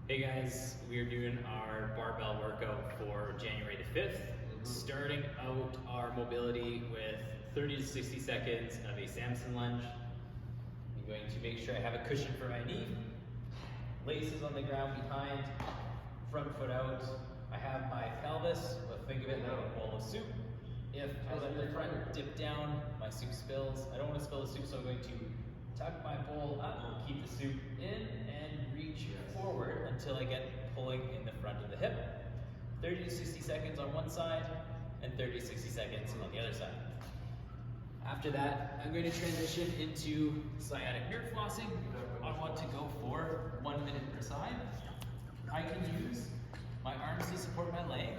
Hey guys, we are doing our barbell workout for January the 5th. Starting out our mobility with 30 to 60 seconds of a Samson lunge. I'm going to make sure I have a cushion for my knee. Laces on the ground behind, front foot out. I have my pelvis, but think of it like a bowl of soup. If I let the front dip down, my soup spills. I don't want to spill the soup, so I'm going to tuck my bowl up, keep the soup in, and reach forward until I get pulling in the front of the hip. 30 to 60 seconds on one side, and 30 to 60 seconds on the other side. After that, I'm going to transition into sciatic nerve flossing. I want to go for 1 minute per side. I can use my arms to support my leg,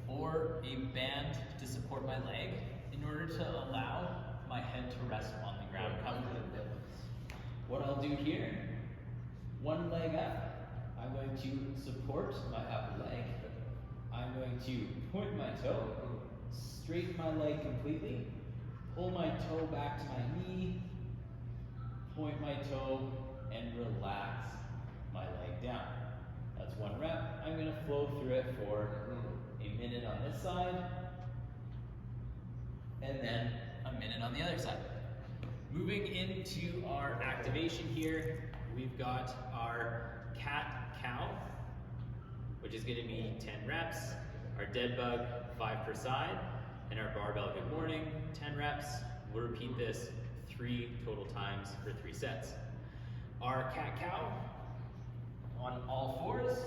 or a band to support my leg in order to allow my head to rest on the ground comfortably. What I'll do here, one leg up, I'm going to support my upper leg. I'm going to point my toe, straighten my leg completely, pull my toe back to my knee, point my toe, and relax my leg down. That's one rep. I'm going to flow through it for a minute on this side, and then a minute on the other side. Moving into our activation here, we've got our cat-cow, which is going to be 10 reps, our dead bug, 5 per side, and our barbell good morning, 10 reps. We'll repeat this 3 total times for 3 sets. Our cat-cow on all fours,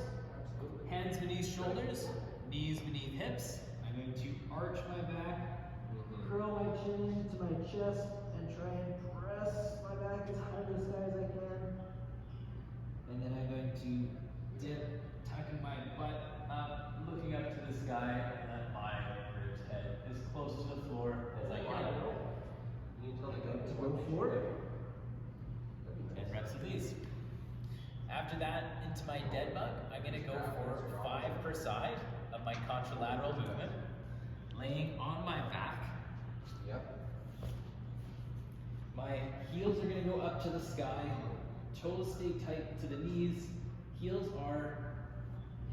hands beneath shoulders, knees beneath hips. I'm going to arch my back, curl my chin into my chest, and try and press my back as high to the sky as I can. And then I'm going to dip, tucking my butt up, looking up to the sky, and let my ribs head as close to the floor as I can. Go forward. 10 reps of these. After that, into my dead bug, I'm going to go for 5 per side of my contralateral movement, laying on my back. My heels are going to go up to the sky, toes stay tight to the knees, heels are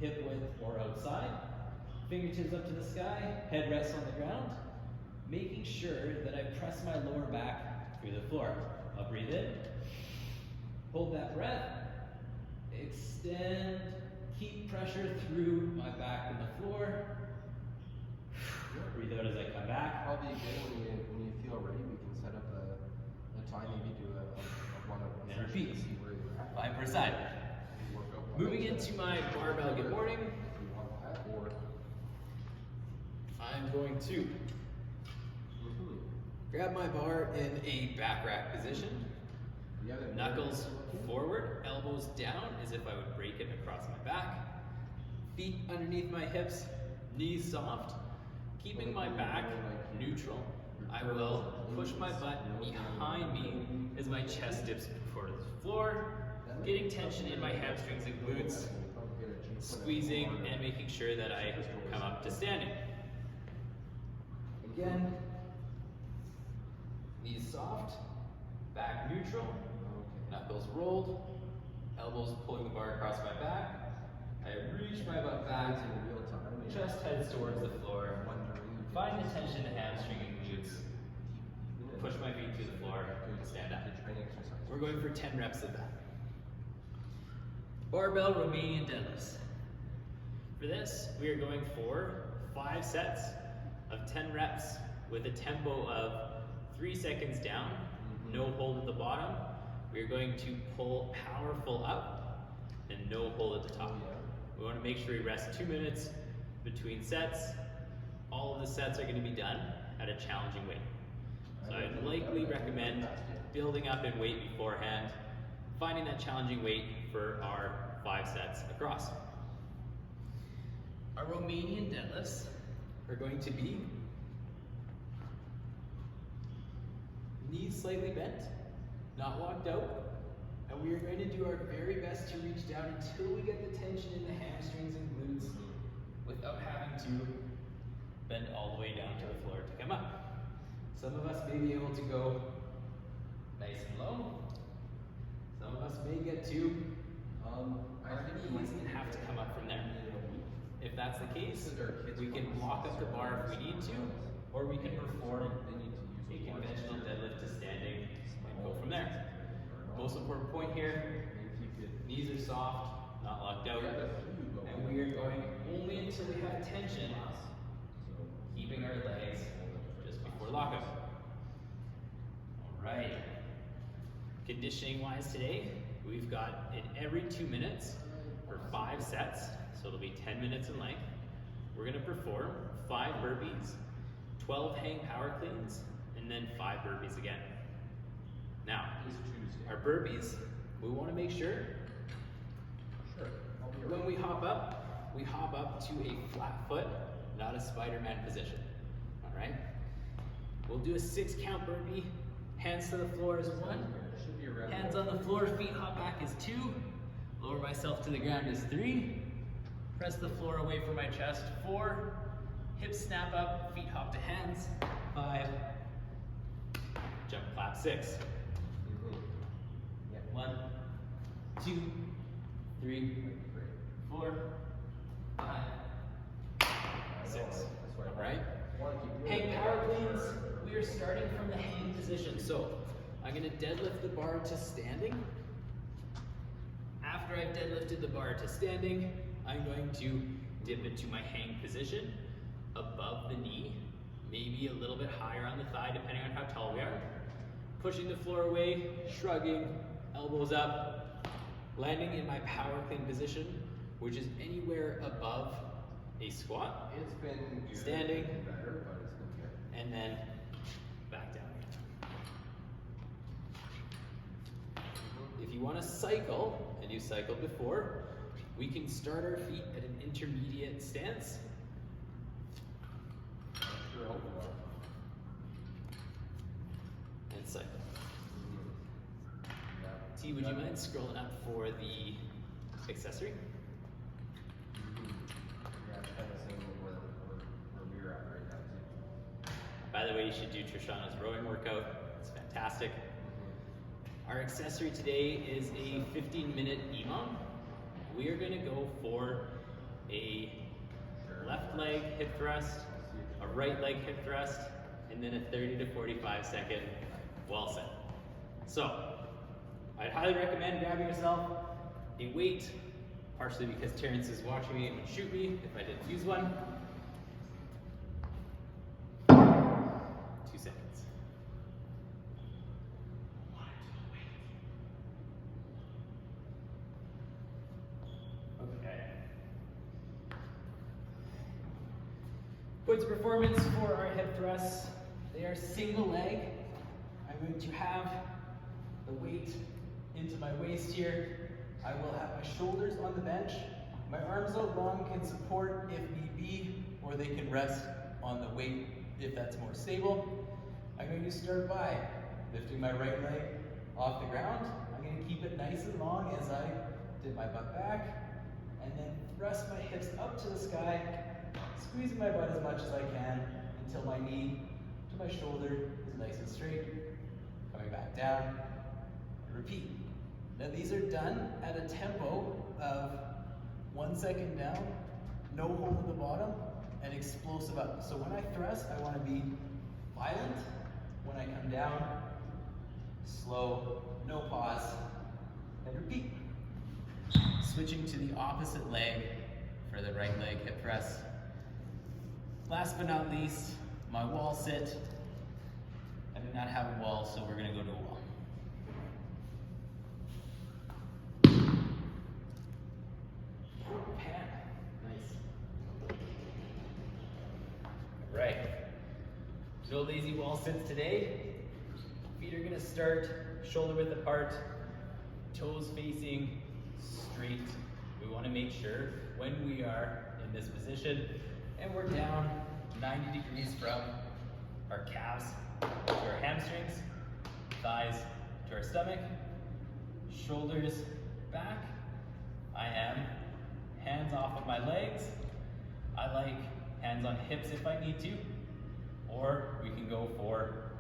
hip width or outside, fingertips up to the sky, head rests on the ground, making sure that I press my lower back through the floor. I'll breathe in, hold that breath, extend, keep pressure through my back and the floor. Breathe out as I come back. Probably again when you feel ready, we can set up a time, maybe do a one-on-one And repeat. to see where you're at. 5 per side. Moving into my barbell good morning, I'm going to grab my bar in a back rack position, knuckles forward, elbows down as if I would break it across my back, feet underneath my hips, knees soft, keeping my back neutral. I will push my butt behind me as my chest dips toward the floor, getting tension in my hamstrings and glutes, squeezing and making sure that I come up to standing. Again, knees soft, back neutral, knuckles rolled, elbows pulling the bar across my back. I reach my butt back, chest heads towards the floor, find the tension in the hamstring and glutes, push my feet to the floor, stand up. We're going for 10 reps of that. Barbell Romanian Deadlifts. For this, we are going for 5 sets of 10 reps with a tempo of 3 seconds down, no hold at the bottom. We are going to pull powerful up and no hold at the top. We want to make sure we rest 2 minutes between sets. All of the sets are going to be done at a challenging weight. So I'd likely recommend building up in weight beforehand, finding that challenging weight for our 5 sets across. Our Romanian deadlifts are going to be knees slightly bent, not walked out, and we are going to do our very best to reach down until we get the tension in the hamstrings and glutes without having to bend all the way down to the floor to come up. Some of us may be able to go nice and low. Some of us may get to I think we Burpees and have to come up from there. If that's the case, we can block up the bar if we need to, or we can perform a conventional deadlift to standing and go from there. Most important point here, knees are soft, not locked out, and we are going only until we have tension, keeping our legs just before lockup. All right. Conditioning wise today, we've got in every 2 minutes for 5 sets, so it'll be 10 minutes in length. We're gonna perform 5 burpees, 12 hang power cleans, and then 5 burpees again. Now, our burpees, we wanna make sure when we hop up to a flat foot, not a Spider-Man position, all right? We'll do a 6 count burpee, hands to the floor is 1, hands on the floor, feet hop back is 2, lower myself to the ground is 3, press the floor away from my chest, 4, hips snap up, feet hop to hands, 5, jump clap 6. 1, 2, 3, 4, 5, 6. All right? Hang power cleans, we are starting from the hang position. So I'm gonna deadlift the bar to standing. After I've deadlifted the bar to standing, I'm going to dip into my hang position above the knee, maybe a little bit higher on the thigh depending on how tall we are. Pushing the floor away, shrugging, elbows up, landing in my power clean position, which is anywhere above a squat. It's been good, standing, better, but it's been good. And then back down. If you want to cycle, and you cycled before, we can start our feet at an intermediate stance. And cycle. T, would you mind scrolling up for the accessory? Yeah, kind of same where we're at right now too. By the way, you should do Trishana's rowing workout. It's fantastic. Our accessory today is a 15-minute EMOM. We are gonna go for a left leg hip thrust, a right leg hip thrust, and then a 30 to 45 second wall set. So, I'd highly recommend grabbing yourself a weight, partially because Terrence is watching me and would shoot me if I didn't use one. 2 seconds. Okay. Points of performance for our hip thrusts. They are single leg. I'm going to have the weight into my waist here. I will have my shoulders on the bench. My arms out long can support if need be, or they can rest on the weight if that's more stable. I'm going to start by lifting my right leg off the ground. I'm going to keep it nice and long as I dip my butt back, and then thrust my hips up to the sky, squeezing my butt as much as I can until my knee to my shoulder is nice and straight. Coming back down, and repeat. Now these are done at a tempo of 1 second down, no hold at the bottom, and explosive up. So when I thrust, I want to be violent. When I come down, slow, no pause, and repeat. Switching to the opposite leg for the right leg hip thrust. Last but not least, my wall sit. I do not have a wall, so we're going to go to a wall. Right. No lazy wall sits today. Feet are gonna start shoulder width apart, toes facing straight. We wanna make sure when we are in this position and we're down 90 degrees from our calves to our hamstrings, thighs to our stomach, shoulders back. I am hands off of my legs. I like hands on hips if I need to, or we can go for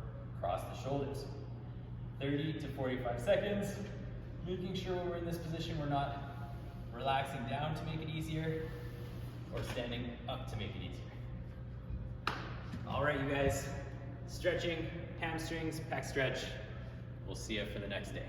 cross the shoulders. 30 to 45 seconds, making sure when we're in this position we're not relaxing down to make it easier, or standing up to make it easier. All right, you guys, stretching, hamstrings, pec stretch. We'll see you for the next day.